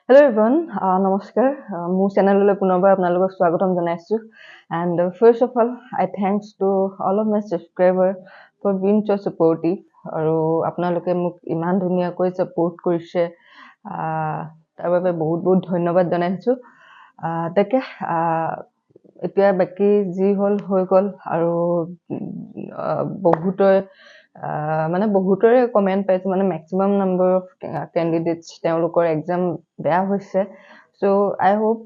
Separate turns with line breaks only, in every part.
Hello everyone, namaskar. মোৰ চেনেললৈ পুনৰবাৰ আপোনালোকক স্বাগতম জনাইছো. And first of all, I thanks to all of my subscriber for being so supportive. আৰু আপোনালোকে মোক ইমান ধুনীয়াকৈ support কৰিছে, তাৰ বাবে বহুত বহুত ধন্যবাদ জনাইছো. তাকে এতিয়া বাকি যি হল হৈ গল আৰু বহুতৰে কমেন্ট পাইছো মানে ম্যাক্সিমাম নাম্বাৰ অফ ক্যান্ডিডেটস তেওঁলোকৰ এক্সাম বেয়া হৈছে সো আই হোপ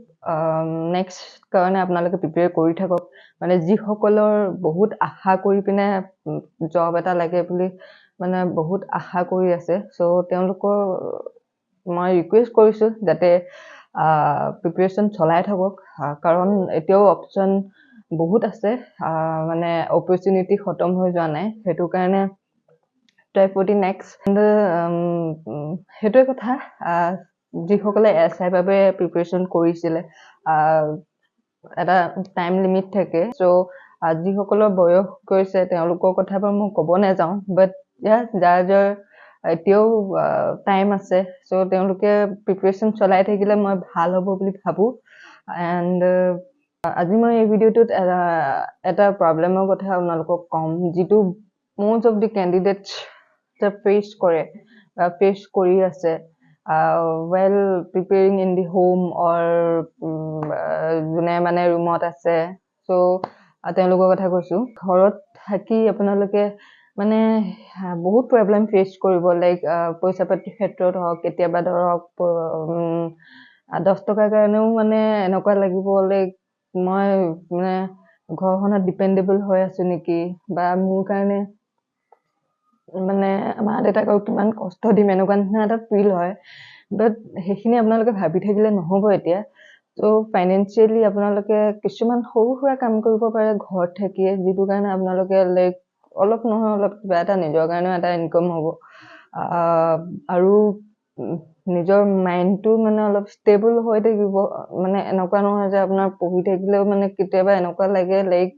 নেক্সট কাৰণে আপোনালোকে প্ৰিপেয়াৰ কৰি থাকক মানে যিসকলৰ বহুত আশা কৰি পিনে জব এটা লাগে বুলি মানে বহুত আশা কৰি আছে সো তেওঁলোকৰ মই ৰিকুৱেষ্ট কৰিছো যাতে প্ৰিপাৰেচন চলাই থাকক কাৰণ এতিয়াও অপচন বহুত আছে মানে অপৰচুনিটি খতম হৈ যোৱা নাই হেতু কাৰণে ট্ৰাই ফৰ দি নেক্সট হেতুৱে কথা যিসকলে এছআই বাবে প্ৰিপাৰেচন কৰিছিলে এটা টাইম লিমিট থাকে সো যিসকলৰ বয়স গৈছে তেওঁলোকৰ কথা বাৰু মই ক'ব নাযাওঁ বাট যাৰ এতিয়াও টাইম আছে সো তেওঁলোকে প্ৰিপাৰেচন চলাই থাকিলে মই ভাল হ'ব বুলি ভাবো এন্ড আজি মই এই ভিডিওটোত এটা প্ৰবলেমৰ কথা আপোনালোকক কম যিটো most of the candidates face কৰে face কৰি আছে while preparing in the home or জুনে মানে ৰুমত আছে সো তেওঁলোকৰ কথা কৈছো ঘৰত থাকি আপোনালোকে মানে বহুত প্ৰবলেম ফেচ কৰিব লাইক পইচা পাতি ক্ষেত্ৰত হওক কেতিয়াবা ধৰক 10 টকাৰ কাৰণেও মানে এনেকুৱা লাগিব লাইক মই মানে ঘৰখনত ডিপেন্ডেবল হৈ আছো নেকি বা মোৰ কাৰণে মানে মা দেউতাকক কিমান কষ্ট দিম এনেকুৱা নিচিনা এটা ফিল হয় বাট সেইখিনি আপোনালোকে ভাবি থাকিলে নহব এতিয়া সো ফাইনেন্সিয়ালি আপোনালোকে কিছুমান সৰু সুৰা কাম কৰিব পাৰে ঘৰত থাকিয়ে যিটো কাৰণে আপোনালোকে লাইক অলপ নহয় অলপ কিবা এটা নিজৰ কাৰণে এটা ইনকাম হ'ব আৰু নিজৰ মাইন্ডটো মানে অলপ ষ্টেবল হৈ থাকিব মানে এনেকুৱা নহয় যে আপোনাৰ পঢ়ি থাকিলেও মানে কেতিয়াবা এনেকুৱা লাগে লাইক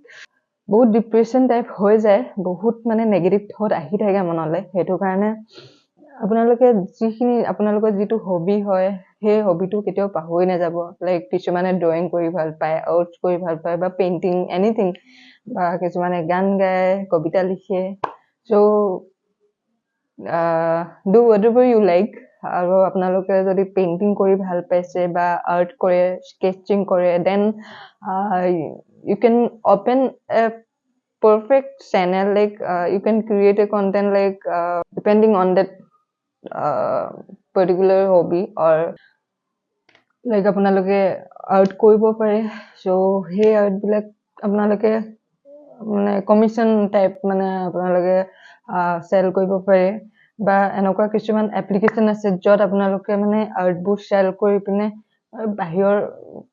বহুত ডিপ্ৰেছন টাইপ হৈ যায় বহুত মানে নেগেটিভ থট আহি থাকে মনলৈ হেতু কাৰণে আপোনালোকে যিখিনি আপোনালোকৰ যিটো হবি হয় সেই হবিটো কেতিয়াও পাহৰি নাযাব লাইক কিছুমানে ড্ৰয়িং কৰি ভাল পায় আৰ্ট কৰি ভাল পায় বা পেইন্টিং এনিথিং বা কিছুমানে গান গায় কবিতা লিখে so do whatever you like আৰু আপোনালোকে যদি পেইন্টিং কৰি ভাল পাইছে বা আৰ্ট কৰে স্কেচিং কৰে then you can open a perfect channel like you can create a content like depending on that particular hobby or like আপোনালোকে আৰ্ট কৰিব পাৰে সো সেই আৰ্ট বিলাক আপোনালোকে মানে কমিশন টাইপ মানে আপোনালোকে সেল কৰিব পাৰে বা এনেকুৱা কিছুমান এপ্লিকেশন আছে যত আপোনালোকে মানে আৰ্টবোৰ সেল কৰি পিনে বাহিৰৰ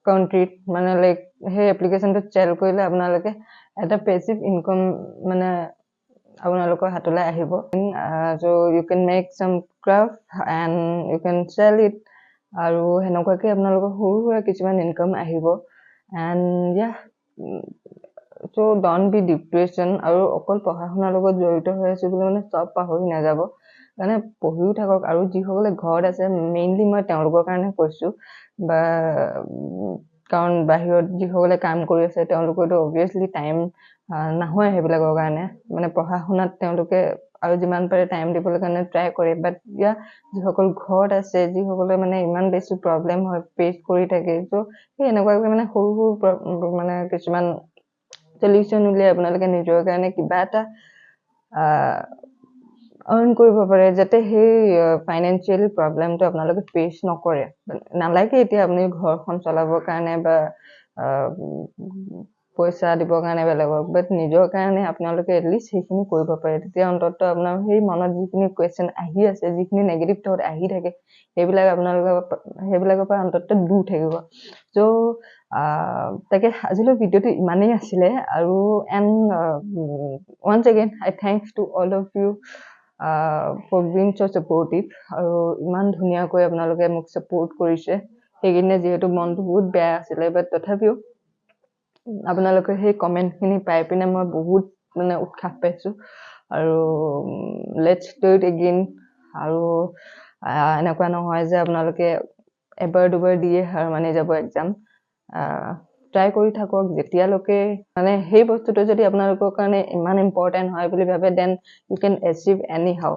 কান্ট্ৰিত মানে লাইক সেই এপ্লিকেশনটো সেল কৰিলে আপোনালোকে এটা পেছিভ ইনকাম মানে আপোনালোকৰ হাতলৈ আহিব so you can make some craft and you can sell it আৰু হেনকুৱাকে আপোনালোকৰ সৰু সুৰা কিছুমান ইনকাম আহিব and yeah so don't be depression আৰু অকল পঢ়া শুনাৰ লগত জড়িত হৈ আছে বুলি মানে সব পাহৰি নাযাব মানে পঢ়িও থাকক আৰু যিসকলে ঘৰত আছে মেইনলি মই তেওঁলোকৰ কাৰণে কৈছো বা কাৰণ বাহিৰত যিসকলে কাম কৰি আছে তেওঁলোকৰতো obviously টাইম নহয় হেবিলাকৰ কাৰণে মানে পঢ়া শুনাত তেওঁলোকে আৰু যিমান পাৰে টাইম দিবলৈ কাৰণে ট্ৰাই কৰে বাট যিসকল ঘৰত আছে যিসকলে মানে ইমান বেছি প্ৰবলেম হয় ফেচ কৰি থাকে সো সেই এনেকুৱাকৈ মানে সৰু সৰু মানে কিছুমান সলিউশন উলিয়াই আপোনালোকে নিজৰ কাৰণে কিবা এটা earn কৰিব পাৰে যাতে সেই ফাইনান্সিয়ালি প্ৰবলেমটো আপোনালোকে ফেচ নকৰে নালাগে এতিয়া আপুনি ঘৰখন চলাবৰ কাৰণে বা পইচা দিবৰ কাৰণে বেলেগক বাট নিজৰ কাৰণে আপোনালোকে এটলিষ্ট সেইখিনি কৰিব পাৰে তেতিয়া অন্তত আপোনাৰ সেই মনত যিখিনি কোৱেশ্চন আহি আছে যিখিনি নেগেটিভ থট আহি থাকে সেইবিলাকৰ পৰা অন্তত দূৰ থাকিব সো তাকে আজিলৈ ভিডিওটো ইমানেই আছিলে আৰু and once again I thanks to all of you for being so supportive আৰু ইমান ধুনীয়াকৈ আপোনালোকে মোক সাপোৰ্ট কৰিছে সেইকিনে যেহেতু মনটো বহুত বেয়া আছিল বাট তথাপিও আপোনালোকে সেই কমেন্টখিনি পাই পিনে মই বহুত মানে উৎসাহ পাইছো আৰু লেটস ডু ইট এগেইন আৰু এনেকুৱা নহয় যে আপোনালোকে এবাৰ দুবাৰ দিয়ে হাৰ মানি যাব এক্সাম ট্ৰাই কৰি থাকক যেতিয়ালৈকে মানে সেই বস্তুটো যদি আপোনালোকৰ কাৰণে ইমান ইম্পৰ্টেণ্ট হয় বুলি ভাবে then you can achieve anyhow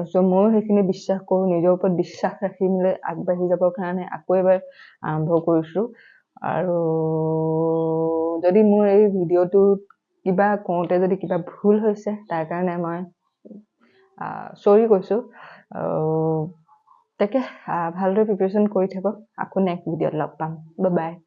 চ' ময়ো সেইখিনি বিশ্বাস কৰোঁ নিজৰ ওপৰত বিশ্বাস ৰাখি মেলি আগবাঢ়ি যাবৰ কাৰণে আকৌ এবাৰ আৰম্ভ কৰিছোঁ আৰু যদি মোৰ এই ভিডিঅ'টোত কিবা কওঁতে যদি কিবা ভুল হৈছে তাৰ কাৰণে মই চৰি কৈছোঁ তাকে ভালদৰে প্ৰিপাৰেশ্যন কৰি থাকক আকৌ নেক্সট ভিডিঅ'ত লগ পাম বাই বাই